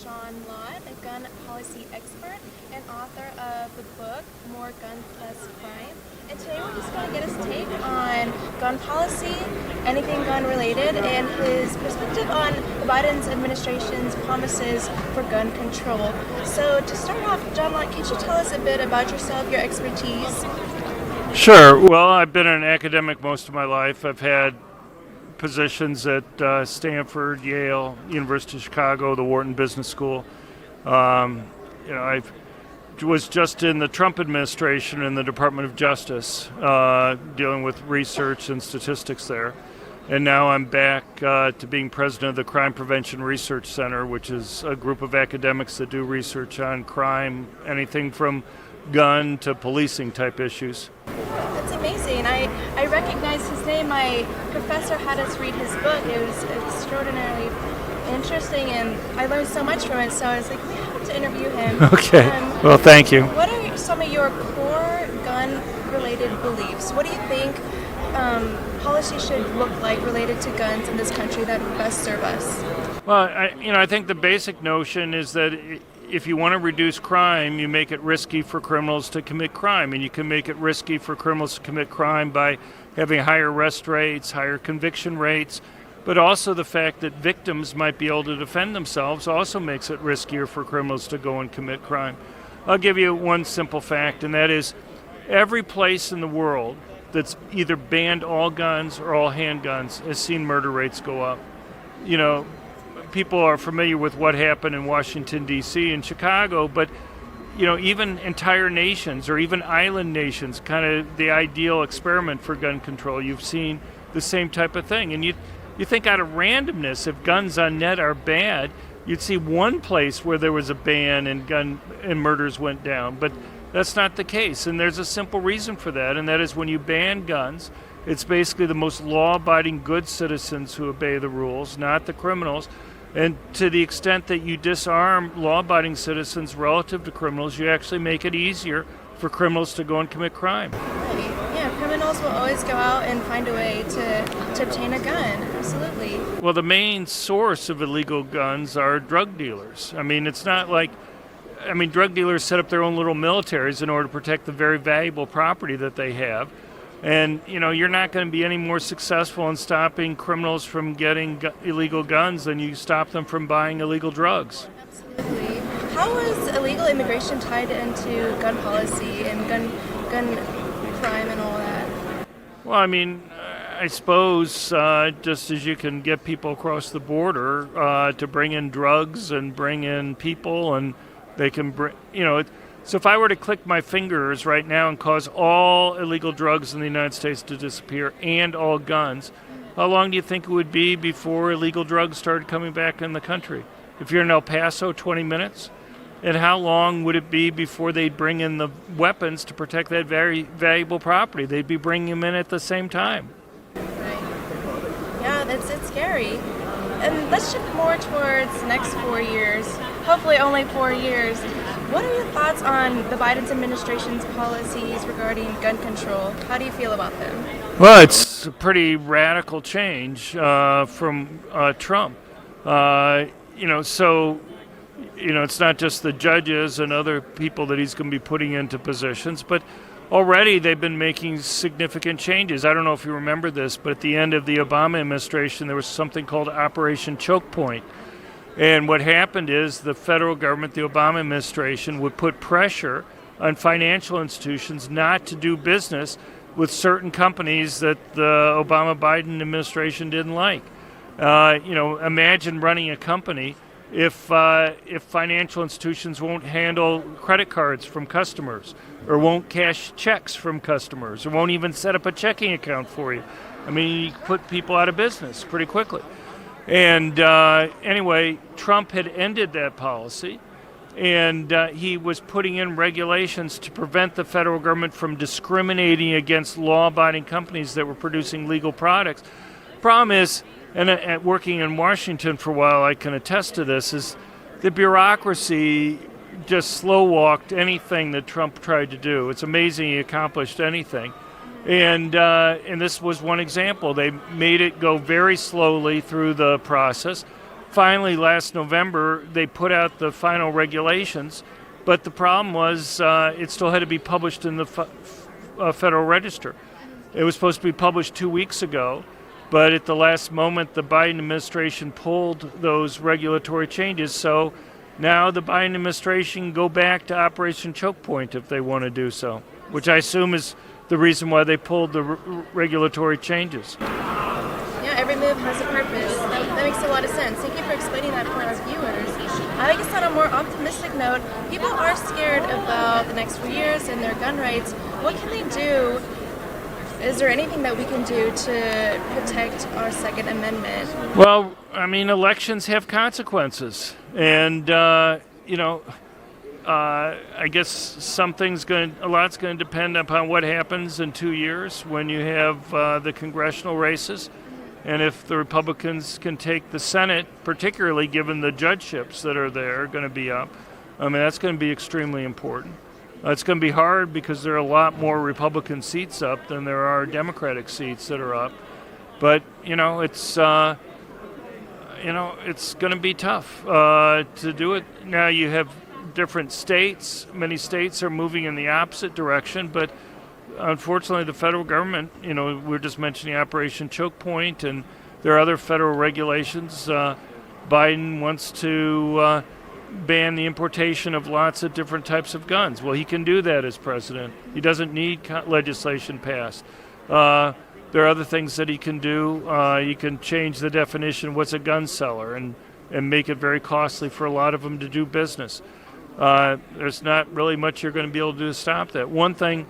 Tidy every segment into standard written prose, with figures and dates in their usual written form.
John Lott, a gun policy expert and author of the book More Guns, Less Crime. And today we're just going to get his take on gun policy, anything gun related, and his perspective on the Biden administration's promises for gun control. So to start off, John Lott, could you tell us a bit about yourself, your expertise? Sure. Well, I've been an academic most of my life. I've had positions at Stanford, Yale, University of Chicago, the Wharton Business School. I was just in the Trump administration in the Department of Justice, dealing with research and statistics there. And now I'm back to being president of the Crime Prevention Research Center, which is a group of academics that do research on crime, anything from gun to policing type issues. That's amazing. I recognize his name. My professor had us read his book. It was extraordinarily interesting, and I learned so much from it, so I was like, we have to interview him. Okay. Well, thank you. What are some of your core gun-related beliefs? What do you think policy should look like related to guns in this country that would best serve us? Well, I think the basic notion is that if you want to reduce crime, you make it risky for criminals to commit crime. And you can make it risky for criminals to commit crime by having higher arrest rates, higher conviction rates. But also the fact that victims might be able to defend themselves also makes it riskier for criminals to go and commit crime. I'll give you one simple fact, and that is every place in the world that's either banned all guns or all handguns has seen murder rates go up. You know, people are familiar with what happened in Washington, D.C. and Chicago, but even entire nations or even island nations, kind of the ideal experiment for gun control, you've seen the same type of thing. And you think out of randomness, if guns on net are bad, you'd see one place where there was a ban and murders went down, but that's not the case. And there's a simple reason for that, and that is when you ban guns, it's basically the most law-abiding good citizens who obey the rules, not the criminals. And to the extent that you disarm law-abiding citizens relative to criminals, you actually make it easier for criminals to go and commit crime. Right. Yeah, criminals will always go out and find a way to obtain a gun. Absolutely. Well, the main source of illegal guns are drug dealers. It's not like, drug dealers set up their own little militaries in order to protect the very valuable property that they have. And, you're not going to be any more successful in stopping criminals from getting illegal guns than you stop them from buying illegal drugs. Absolutely. How is illegal immigration tied into gun policy and gun crime and all that? Well, I suppose just as you can get people across the border to bring in drugs and bring in people, and they can bring, so if I were to click my fingers right now and cause all illegal drugs in the United States to disappear and all guns, how long do you think it would be before illegal drugs started coming back in the country? If you're in El Paso, 20 minutes? And how long would it be before they'd bring in the weapons to protect that very valuable property? They'd be bringing them in at the same time. Right. Yeah, it's scary. And let's shift more towards the next 4 years, hopefully only 4 years. What are your thoughts on the Biden administration's policies regarding gun control? How do you feel about them? Well, it's a pretty radical change from Trump. It's not just the judges and other people that he's going to be putting into positions, but already they've been making significant changes. I don't know if you remember this, but at the end of the Obama administration, there was something called Operation Choke Point. And what happened is the federal government, the Obama administration, would put pressure on financial institutions not to do business with certain companies that the Obama-Biden administration didn't like. Imagine running a company if financial institutions won't handle credit cards from customers, or won't cash checks from customers, or won't even set up a checking account for you. You put people out of business pretty quickly. And anyway, Trump had ended that policy, and he was putting in regulations to prevent the federal government from discriminating against law-abiding companies that were producing legal products. Problem is, and working in Washington for a while, I can attest to this, is the bureaucracy just slow-walked anything that Trump tried to do. It's amazing he accomplished anything. And this was one example. They made it go very slowly through the process. finally, last November, they put out the final regulations, but the problem was it still had to be published in the Federal Register. It was supposed to be published 2 weeks ago, but at the last moment, the Biden administration pulled those regulatory changes. So now the Biden administration can go back to Operation Choke Point if they want to do so, which I assume is the reason why they pulled the regulatory changes. Yeah, every move has a purpose. That makes a lot of sense. Thank you for explaining that for our viewers. I guess on a more optimistic note, people are scared about the next few years and their gun rights. What can they do? Is there anything that we can do to protect our Second Amendment? Well, I mean, elections have consequences. And, I guess a lot's going to depend upon what happens in 2 years when you have the congressional races. And if the Republicans can take the Senate, particularly given the judgeships that are there going to be up, I mean, that's going to be extremely important. It's going to be hard because there are a lot more Republican seats up than there are Democratic seats that are up. But, it's going to be tough to do it. Now you have different states. Many states are moving in the opposite direction, but unfortunately, the federal government, we're just mentioning Operation Choke Point, and there are other federal regulations. Biden wants to ban the importation of lots of different types of guns. Well, he can do that as president. He doesn't need legislation passed. There are other things that he can do. He can change the definition of what's a gun seller and make it very costly for a lot of them to do business. There's not really much you're going to be able to do to stop that. One thing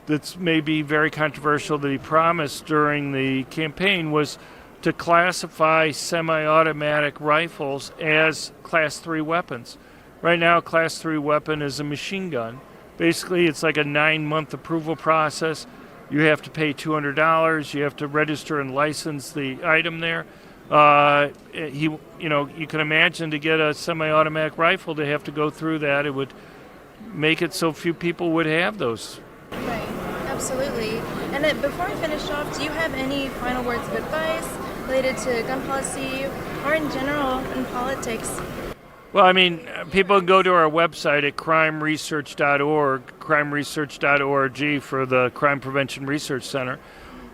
that's maybe very controversial that he promised during the campaign was to classify semi-automatic rifles as Class 3 weapons. Right now, a Class 3 weapon is a machine gun. Basically, it's like a 9-month approval process. You have to pay $200. You have to register and license the item there. You can imagine to get a semi-automatic rifle, to have to go through that. It would make it so few people would have those. Right, absolutely. And then before I finish off, do you have any final words of advice related to gun policy or in general in politics? Well, I mean, people can go to our website at crimeresearch.org, crimeresearch.org for the Crime Prevention Research Center.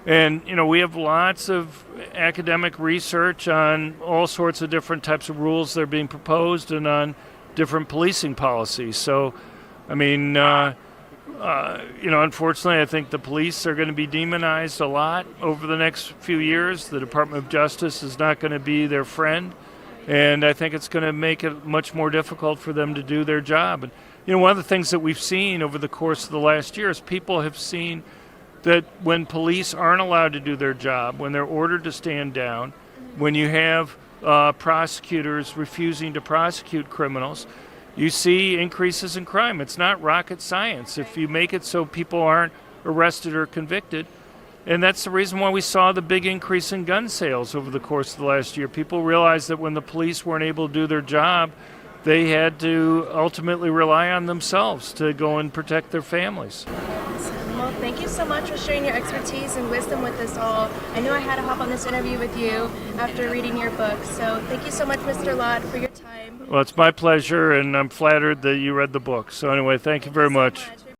And, we have lots of academic research on all sorts of different types of rules that are being proposed and on different policing policies. So, I mean, unfortunately, I think the police are going to be demonized a lot over the next few years. The Department of Justice is not going to be their friend, and I think it's going to make it much more difficult for them to do their job. And, one of the things that we've seen over the course of the last year is people have seen that when police aren't allowed to do their job, when they're ordered to stand down, when you have prosecutors refusing to prosecute criminals, you see increases in crime. It's not rocket science. If you make it so people aren't arrested or convicted, and that's the reason why we saw the big increase in gun sales over the course of the last year. People realized that when the police weren't able to do their job, they had to ultimately rely on themselves to go and protect their families. Well, thank you so much for sharing your expertise and wisdom with us all. I knew I had to hop on this interview with you after reading your book, so thank you so much, Mr. Lott, for your time. Well, it's my pleasure, and I'm flattered that you read the book. So anyway, thank you very much.